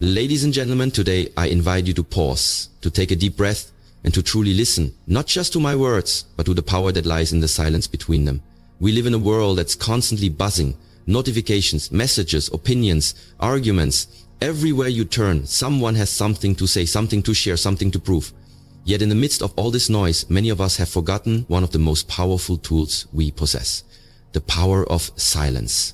Ladies and gentlemen, today I invite you to pause, to take a deep breath, and to truly listen, not just to my words, but to the power that lies in the silence between them. We live in a world that's constantly buzzing. Notifications, messages, opinions, arguments. Everywhere you turn, someone has something to say, something to share, something to prove. Yet in the midst of all this noise, many of us have forgotten one of the most powerful tools we possess. The power of silence.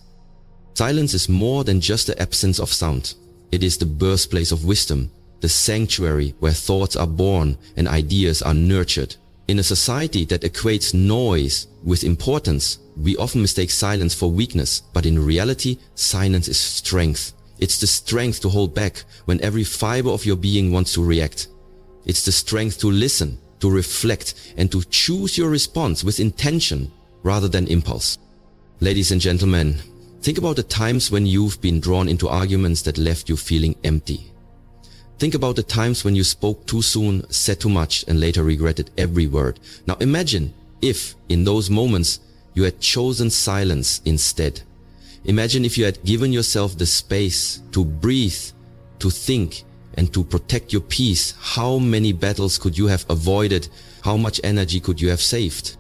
Silence is more than just the absence of sound. It is the birthplace of wisdom, the sanctuary where thoughts are born and ideas are nurtured. In a society that equates noise with importance, we often mistake silence for weakness, but in reality, silence is strength. It's the strength to hold back when every fiber of your being wants to react. It's the strength to listen, to reflect, and to choose your response with intention rather than impulse. Ladies and gentlemen, think about the times when you've been drawn into arguments that left you feeling empty. Think about the times when you spoke too soon, said too much, and later regretted every word. Now imagine if, in those moments, you had chosen silence instead. Imagine if you had given yourself the space to breathe, to think, and to protect your peace. How many battles could you have avoided? How much energy could you have saved?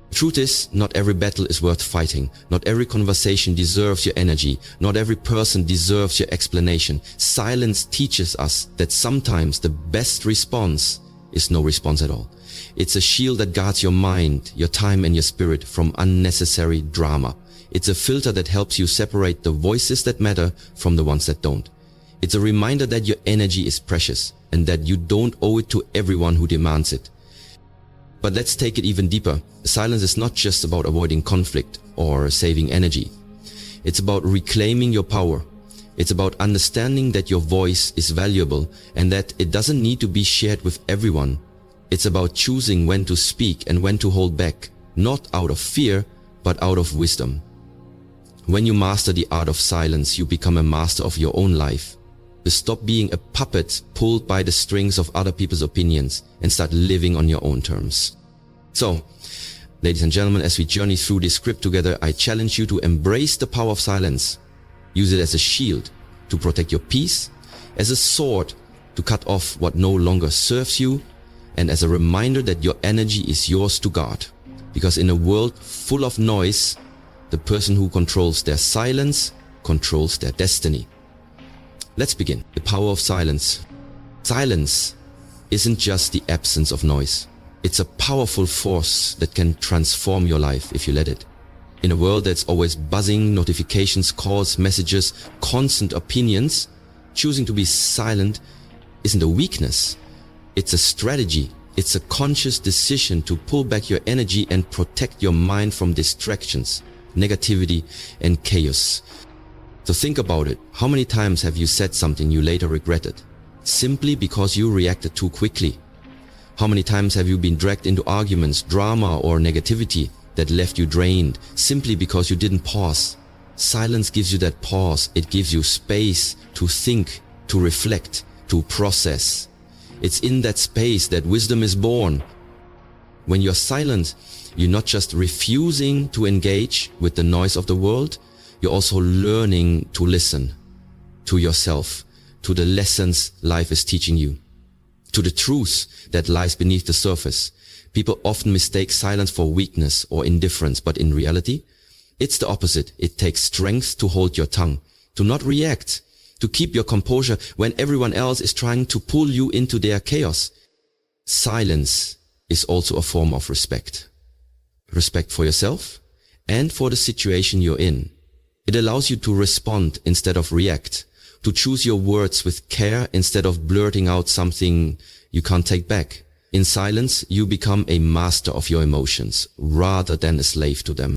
The truth is, not every battle is worth fighting. Not every conversation deserves your energy. Not every person deserves your explanation. Silence teaches us that sometimes the best response is no response at all. It's a shield that guards your mind, your time and your spirit from unnecessary drama. It's a filter that helps you separate the voices that matter from the ones that don't. It's a reminder that your energy is precious and that you don't owe it to everyone who demands it. But let's take it even deeper. Silence is not just about avoiding conflict or saving energy. It's about reclaiming your power. It's about understanding that your voice is valuable and that it doesn't need to be shared with everyone. It's about choosing when to speak and when to hold back, not out of fear, but out of wisdom. When you master the art of silence, you become a master of your own life. You stop being a puppet pulled by the strings of other people's opinions and start living on your own terms. So, ladies and gentlemen, as we journey through this script together, I challenge you to embrace the power of silence. Use it as a shield to protect your peace, as a sword to cut off what no longer serves you, and as a reminder that your energy is yours to guard. Because in a world full of noise, the person who controls their silence controls their destiny. Let's begin. The power of silence. Silence isn't just the absence of noise. It's a powerful force that can transform your life if you let it. In a world that's always buzzing, notifications, calls, messages, constant opinions, choosing to be silent isn't a weakness. It's a strategy. It's a conscious decision to pull back your energy and protect your mind from distractions, negativity, and chaos. So think about it. How many times have you said something you later regretted, simply because you reacted too quickly? How many times have you been dragged into arguments, drama, or negativity that left you drained, simply because you didn't pause? Silence gives you that pause. It gives you space to think, to reflect, to process. It's in that space that wisdom is born. When you're silent, you're not just refusing to engage with the noise of the world, you're also learning to listen to yourself, to the lessons life is teaching you, to the truth that lies beneath the surface. People often mistake silence for weakness or indifference, but in reality, it's the opposite. It takes strength to hold your tongue, to not react, to keep your composure when everyone else is trying to pull you into their chaos. Silence is also a form of respect. Respect for yourself and for the situation you're in. It allows you to respond instead of react, to choose your words with care instead of blurting out something you can't take back. In silence, you become a master of your emotions rather than a slave to them.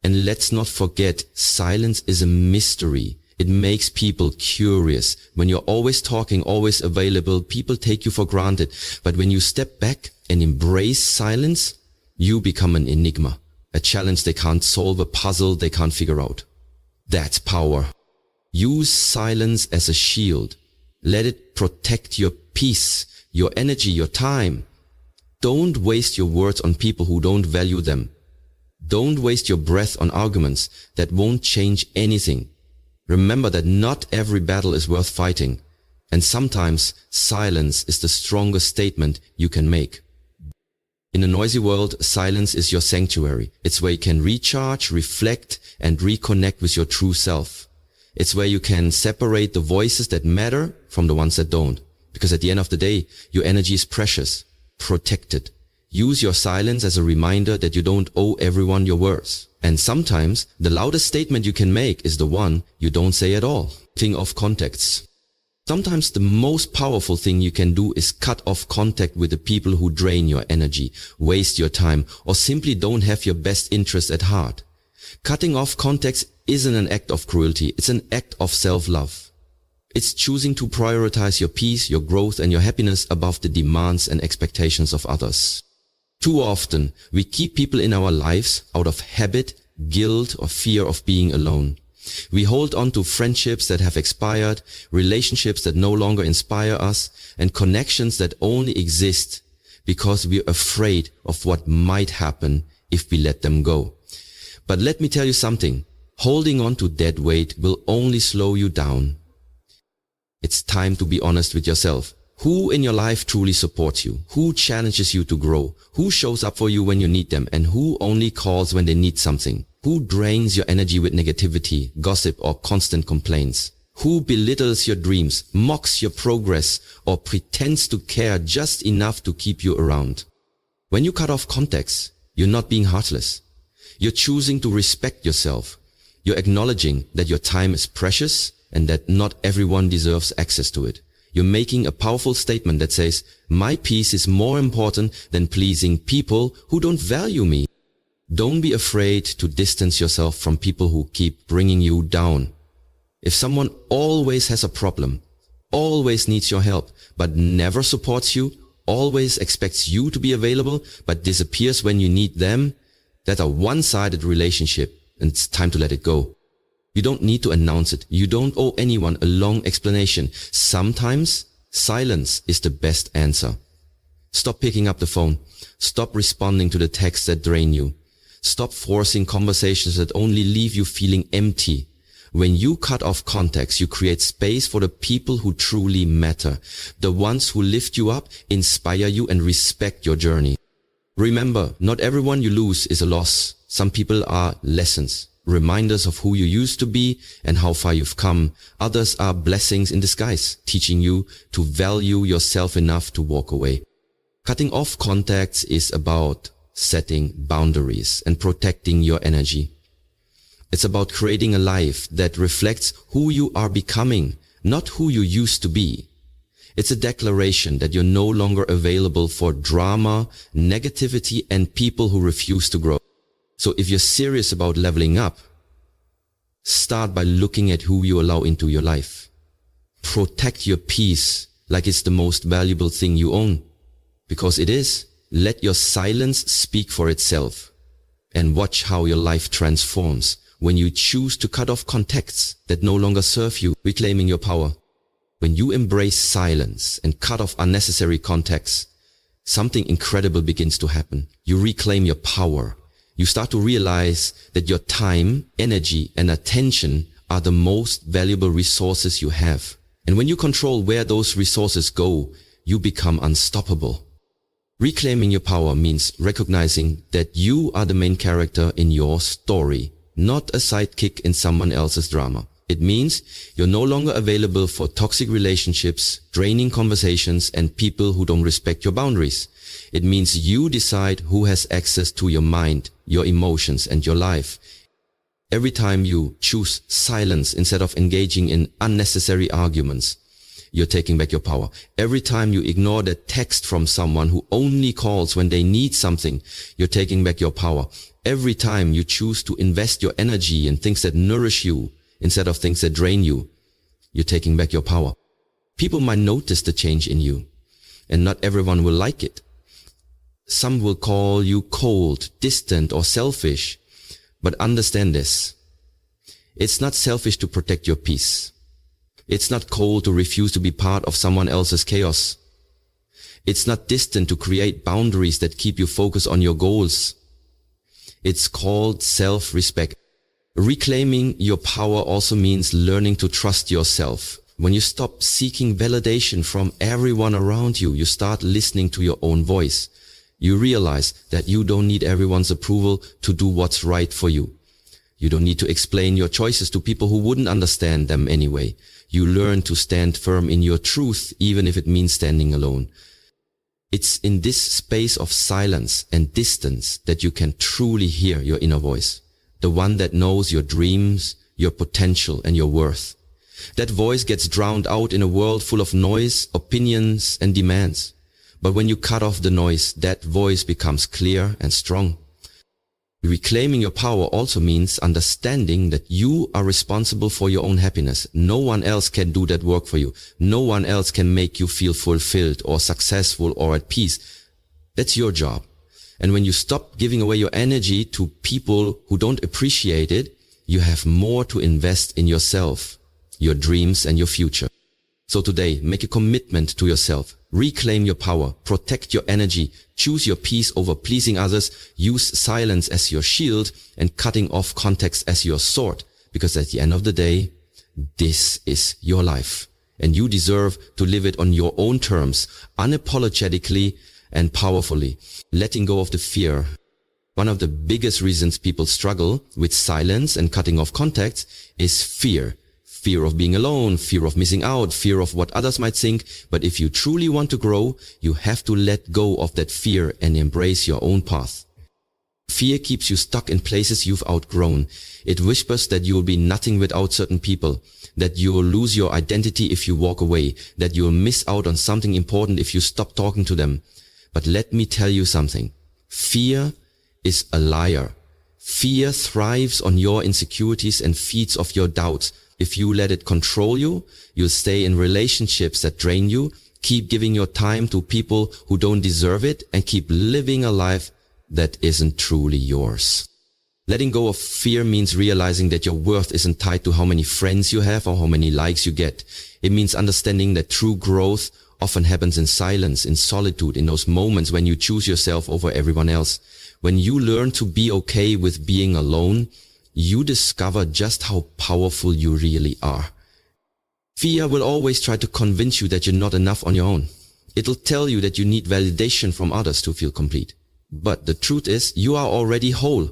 And let's not forget, silence is a mystery. It makes people curious. When you're always talking, always available, people take you for granted. But when you step back and embrace silence, you become an enigma, a challenge they can't solve, a puzzle they can't figure out. That's power. Use silence as a shield. Let it protect your peace, your energy, your time. Don't waste your words on people who don't value them. Don't waste your breath on arguments that won't change anything. Remember that not every battle is worth fighting. And sometimes silence is the strongest statement you can make. In a noisy world, silence is your sanctuary. It's where you can recharge, reflect, and reconnect with your true self. It's where you can separate the voices that matter from the ones that don't. Because at the end of the day, your energy is precious. Protect it. Use your silence as a reminder that you don't owe everyone your words. And sometimes, the loudest statement you can make is the one you don't say at all. Cutting off contacts. Sometimes the most powerful thing you can do is cut off contact with the people who drain your energy, waste your time, or simply don't have your best interest at heart. Cutting off contacts isn't an act of cruelty, it's an act of self-love. It's choosing to prioritize your peace, your growth, and your happiness above the demands and expectations of others. Too often, we keep people in our lives out of habit, guilt, or fear of being alone. We hold on to friendships that have expired, relationships that no longer inspire us, and connections that only exist because we're afraid of what might happen if we let them go. But let me tell you something, holding on to dead weight will only slow you down. It's time to be honest with yourself. Who in your life truly supports you? Who challenges you to grow? Who shows up for you when you need them? And who only calls when they need something? Who drains your energy with negativity, gossip, or constant complaints? Who belittles your dreams, mocks your progress, or pretends to care just enough to keep you around? When you cut off contacts, you're not being heartless. You're choosing to respect yourself. You're acknowledging that your time is precious and that not everyone deserves access to it. You're making a powerful statement that says, my peace is more important than pleasing people who don't value me. Don't be afraid to distance yourself from people who keep bringing you down. If someone always has a problem, always needs your help, but never supports you, always expects you to be available, but disappears when you need them, that's a one-sided relationship, and it's time to let it go. You don't need to announce it. You don't owe anyone a long explanation. Sometimes silence is the best answer. Stop picking up the phone. Stop responding to the texts that drain you. Stop forcing conversations that only leave you feeling empty. When you cut off contacts, you create space for the people who truly matter, the ones who lift you up, inspire you, and respect your journey. Remember, not everyone you lose is a loss. Some people are lessons, reminders of who you used to be and how far you've come. Others are blessings in disguise, teaching you to value yourself enough to walk away. Cutting off contacts is about setting boundaries and protecting your energy. It's about creating a life that reflects who you are becoming, not who you used to be. It's a declaration that you're no longer available for drama, negativity, and people who refuse to grow. So if you're serious about leveling up, start by looking at who you allow into your life. Protect your peace like it's the most valuable thing you own, because it is. Let your silence speak for itself, and watch how your life transforms when you choose to cut off contacts that no longer serve you, reclaiming your power. When you embrace silence and cut off unnecessary contacts, something incredible begins to happen. You reclaim your power. You start to realize that your time, energy, and attention are the most valuable resources you have. And when you control where those resources go, you become unstoppable. Reclaiming your power means recognizing that you are the main character in your story, not a sidekick in someone else's drama. It means you're no longer available for toxic relationships, draining conversations, and people who don't respect your boundaries. It means you decide who has access to your mind, your emotions, and your life. Every time you choose silence instead of engaging in unnecessary arguments, you're taking back your power. Every time you ignore the text from someone who only calls when they need something, you're taking back your power. Every time you choose to invest your energy in things that nourish you instead of things that drain you, you're taking back your power. People might notice the change in you, and not everyone will like it. Some will call you cold, distant, or selfish, but understand this. It's not selfish to protect your peace. It's not cold to refuse to be part of someone else's chaos. It's not distant to create boundaries that keep you focused on your goals. It's called self-respect. Reclaiming your power also means learning to trust yourself. When you stop seeking validation from everyone around you, you start listening to your own voice. You realize that you don't need everyone's approval to do what's right for you. You don't need to explain your choices to people who wouldn't understand them anyway. You learn to stand firm in your truth, even if it means standing alone. It's in this space of silence and distance that you can truly hear your inner voice, the one that knows your dreams, your potential, and your worth. That voice gets drowned out in a world full of noise, opinions, and demands. But when you cut off the noise, that voice becomes clear and strong. Reclaiming your power also means understanding that you are responsible for your own happiness. No one else can do that work for you. No one else can make you feel fulfilled or successful or at peace. That's your job. And when you stop giving away your energy to people who don't appreciate it, you have more to invest in yourself, your dreams, and your future. So today, make a commitment to yourself. Reclaim your power, protect your energy, choose your peace over pleasing others, use silence as your shield, and cutting off context as your sword. Because at the end of the day, this is your life. And you deserve to live it on your own terms, unapologetically and powerfully, letting go of the fear. One of the biggest reasons people struggle with silence and cutting off contacts is fear. Fear of being alone, fear of missing out, fear of what others might think. But if you truly want to grow, you have to let go of that fear and embrace your own path. Fear keeps you stuck in places you've outgrown. It whispers that you will be nothing without certain people, that you will lose your identity if you walk away, that you will miss out on something important if you stop talking to them. But let me tell you something. Fear is a liar. Fear thrives on your insecurities and feeds off your doubts. If you let it control you, you'll stay in relationships that drain you, keep giving your time to people who don't deserve it, and keep living a life that isn't truly yours. Letting go of fear means realizing that your worth isn't tied to how many friends you have or how many likes you get. It means understanding that true growth often happens in silence, in solitude, in those moments when you choose yourself over everyone else. When you learn to be okay with being alone, you discover just how powerful you really are. Fear will always try to convince you that you're not enough on your own. It'll tell you that you need validation from others to feel complete. But the truth is, you are already whole.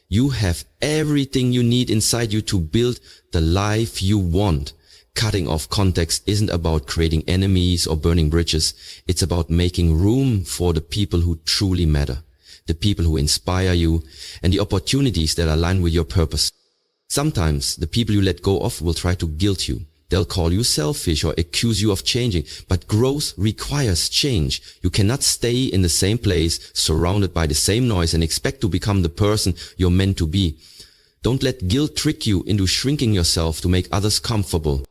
You have everything you need inside you to build the life you want. Cutting off context isn't about creating enemies or burning bridges. It's about making room for the people who truly matter, the people who inspire you, and the opportunities that align with your purpose. Sometimes the people you let go of will try to guilt you. They'll call you selfish or accuse you of changing, but growth requires change. You cannot stay in the same place, surrounded by the same noise, and expect to become the person you're meant to be. Don't let guilt trick you into shrinking yourself to make others comfortable.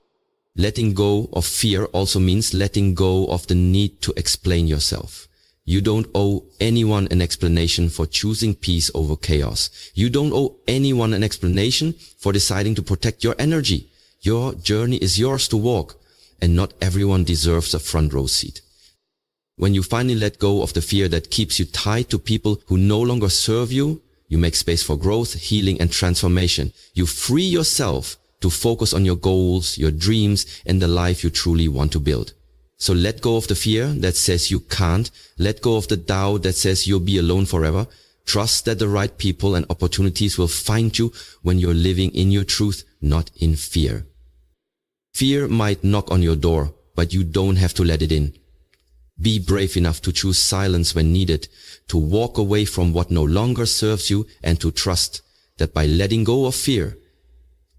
Letting go of fear also means letting go of the need to explain yourself. You don't owe anyone an explanation for choosing peace over chaos. You don't owe anyone an explanation for deciding to protect your energy. Your journey is yours to walk, and not everyone deserves a front row seat. When you finally let go of the fear that keeps you tied to people who no longer serve you, you make space for growth, healing, and transformation. You free yourself to focus on your goals, your dreams, and the life you truly want to build. So let go of the fear that says you can't. Let go of the doubt that says you'll be alone forever. Trust that the right people and opportunities will find you when you're living in your truth, not in fear. Fear might knock on your door, but you don't have to let it in. Be brave enough to choose silence when needed, to walk away from what no longer serves you, and to trust that by letting go of fear,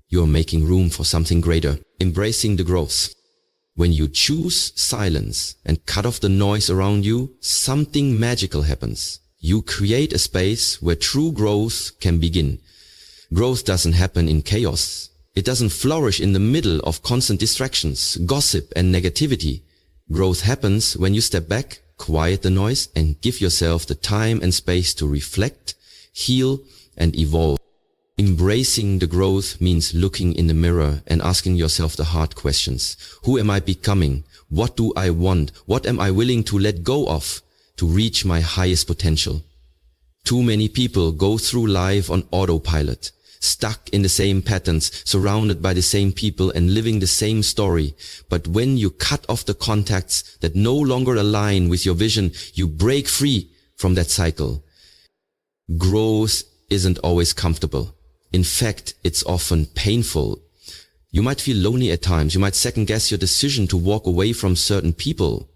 you're making room for something greater, embracing the growth. When you choose silence and cut off the noise around you, something magical happens. You create a space where true growth can begin. Growth doesn't happen in chaos. It doesn't flourish in the middle of constant distractions, gossip, and negativity. Growth happens when you step back, quiet the noise, and give yourself the time and space to reflect, heal, and evolve. Embracing the growth means looking in the mirror and asking yourself the hard questions. Who am I becoming? What do I want? What am I willing to let go of to reach my highest potential? Too many people go through life on autopilot. stuck in the same patterns, surrounded by the same people and living the same story. But when you cut off the contacts that no longer align with your vision, you break free from that cycle. Growth isn't always comfortable. In fact, it's often painful. You might feel lonely at times. You might second guess your decision to walk away from certain people.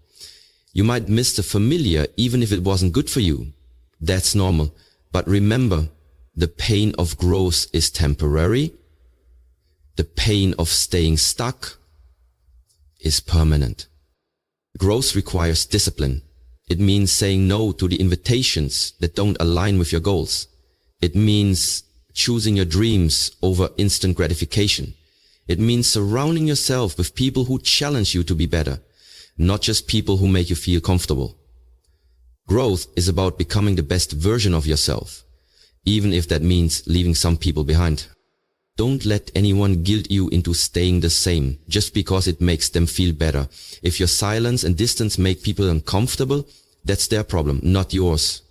You might miss the familiar even if it wasn't good for you. That's normal. But remember, the pain of growth is temporary. The pain of staying stuck is permanent. Growth requires discipline. It means saying no to the invitations that don't align with your goals. It means choosing your dreams over instant gratification. It means surrounding yourself with people who challenge you to be better, not just people who make you feel comfortable. Growth is about becoming the best version of yourself, even if that means leaving some people behind. Don't let anyone guilt you into staying the same just because it makes them feel better. If your silence and distance make people uncomfortable, that's their problem, not yours.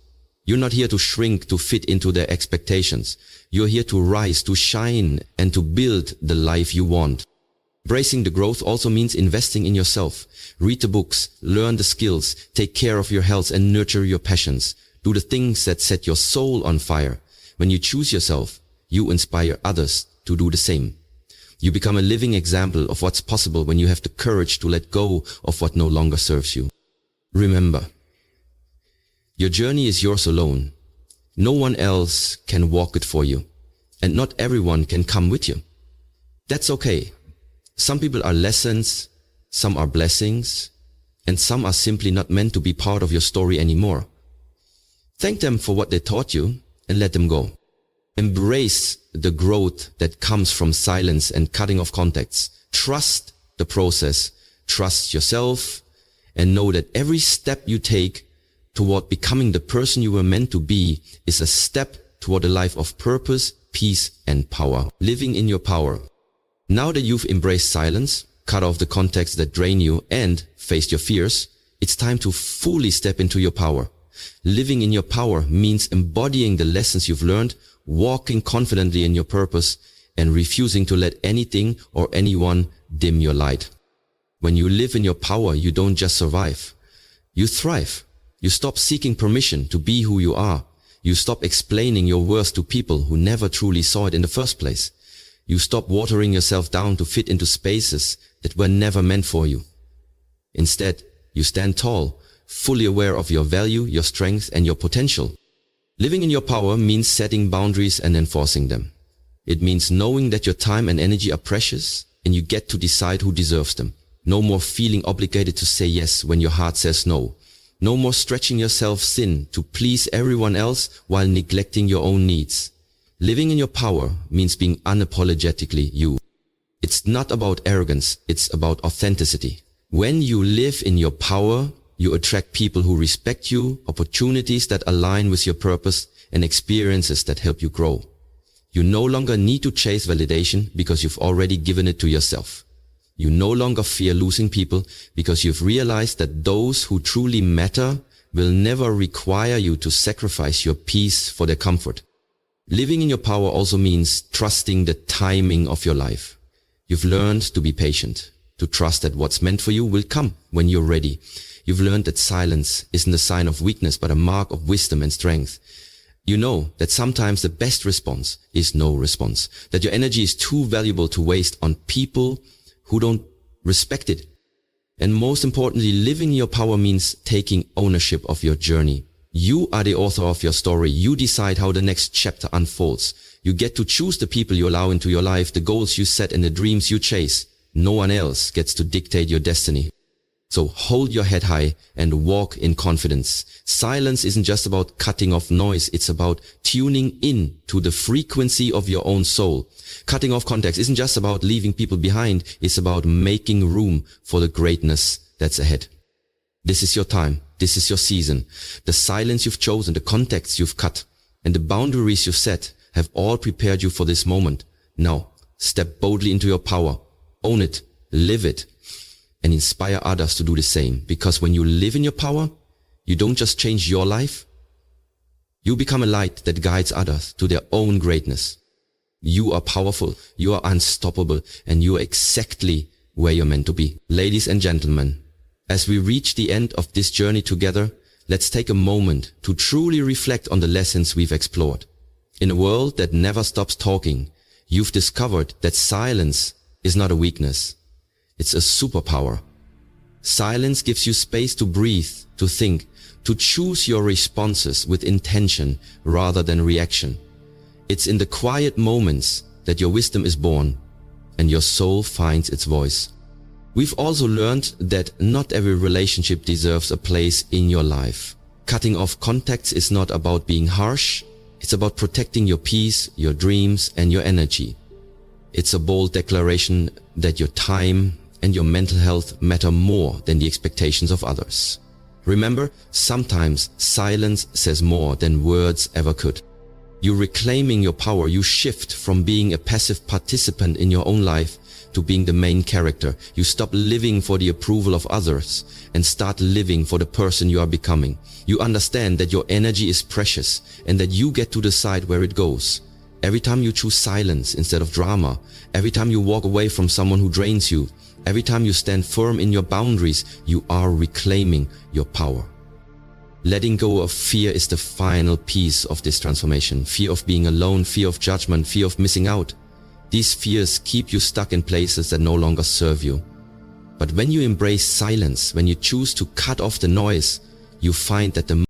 You're not here to shrink to fit into their expectations. You're here to rise, to shine, and to build the life you want. Embracing the growth also means investing in yourself. Read the books, learn the skills, take care of your health and nurture your passions. Do the things that set your soul on fire. When you choose yourself, you inspire others to do the same. You become a living example of what's possible when you have the courage to let go of what no longer serves you. Remember, your journey is yours alone. No one else can walk it for you, and not everyone can come with you. That's okay. Some people are lessons, some are blessings, and some are simply not meant to be part of your story anymore. Thank them for what they taught you and let them go. Embrace the growth that comes from silence and cutting off contacts. Trust the process, trust yourself, and know that every step you take toward becoming the person you were meant to be is a step toward a life of purpose, peace, and power. Living in your power. Now that you've embraced silence, cut off the contacts that drain you, and faced your fears, it's time to fully step into your power. Living in your power means embodying the lessons you've learned, walking confidently in your purpose, and refusing to let anything or anyone dim your light. When you live in your power, you don't just survive. You thrive. You stop seeking permission to be who you are. You stop explaining your worth to people who never truly saw it in the first place. You stop watering yourself down to fit into spaces that were never meant for you. Instead, you stand tall, fully aware of your value, your strength, and your potential. Living in your power means setting boundaries and enforcing them. It means knowing that your time and energy are precious and you get to decide who deserves them. No more feeling obligated to say yes when your heart says no. No more stretching yourself thin to please everyone else while neglecting your own needs. Living in your power means being unapologetically you. It's not about arrogance, it's about authenticity. When you live in your power, you attract people who respect you, opportunities that align with your purpose, and experiences that help you grow. You no longer need to chase validation because you've already given it to yourself. You no longer fear losing people because you've realized that those who truly matter will never require you to sacrifice your peace for their comfort. Living in your power also means trusting the timing of your life. You've learned to be patient, to trust that what's meant for you will come when you're ready. You've learned that silence isn't a sign of weakness but a mark of wisdom and strength. You know that sometimes the best response is no response, that your energy is too valuable to waste on people who don't respect it. And most importantly, living in your power means taking ownership of your journey. You are the author of your story. You decide how the next chapter unfolds. You get to choose the people you allow into your life, the goals you set, and the dreams you chase. No one else gets to dictate your destiny. So hold your head high and walk in confidence. Silence isn't just about cutting off noise. It's about tuning in to the frequency of your own soul. Cutting off contacts isn't just about leaving people behind. It's about making room for the greatness that's ahead. This is your time. This is your season. The silence you've chosen, the contacts you've cut, and the boundaries you've set have all prepared you for this moment. Now, step boldly into your power. Own it. Live it. And inspire others to do the same. Because when you live in your power, you don't just change your life. You become a light that guides others to their own greatness. You are powerful, you are unstoppable, and you are exactly where you're meant to be. Ladies and gentlemen, as we reach the end of this journey together, let's take a moment to truly reflect on the lessons we've explored. In a world that never stops talking, you've discovered that silence is not a weakness. It's a superpower. Silence gives you space to breathe, to think, to choose your responses with intention rather than reaction. It's in the quiet moments that your wisdom is born and your soul finds its voice. We've also learned that not every relationship deserves a place in your life. Cutting off contacts is not about being harsh. It's about protecting your peace, your dreams, and your energy. It's a bold declaration that your time and your mental health matter more than the expectations of others. Remember, sometimes silence says more than words ever could. You're reclaiming your power. You shift from being a passive participant in your own life to being the main character. You stop living for the approval of others and start living for the person you are becoming. You understand that your energy is precious and that you get to decide where it goes. Every time you choose silence instead of drama, every time you walk away from someone who drains you, every time you stand firm in your boundaries, you are reclaiming your power. Letting go of fear is the final piece of this transformation. Fear of being alone, fear of judgment, fear of missing out. These fears keep you stuck in places that no longer serve you. But when you embrace silence, when you choose to cut off the noise, you find that the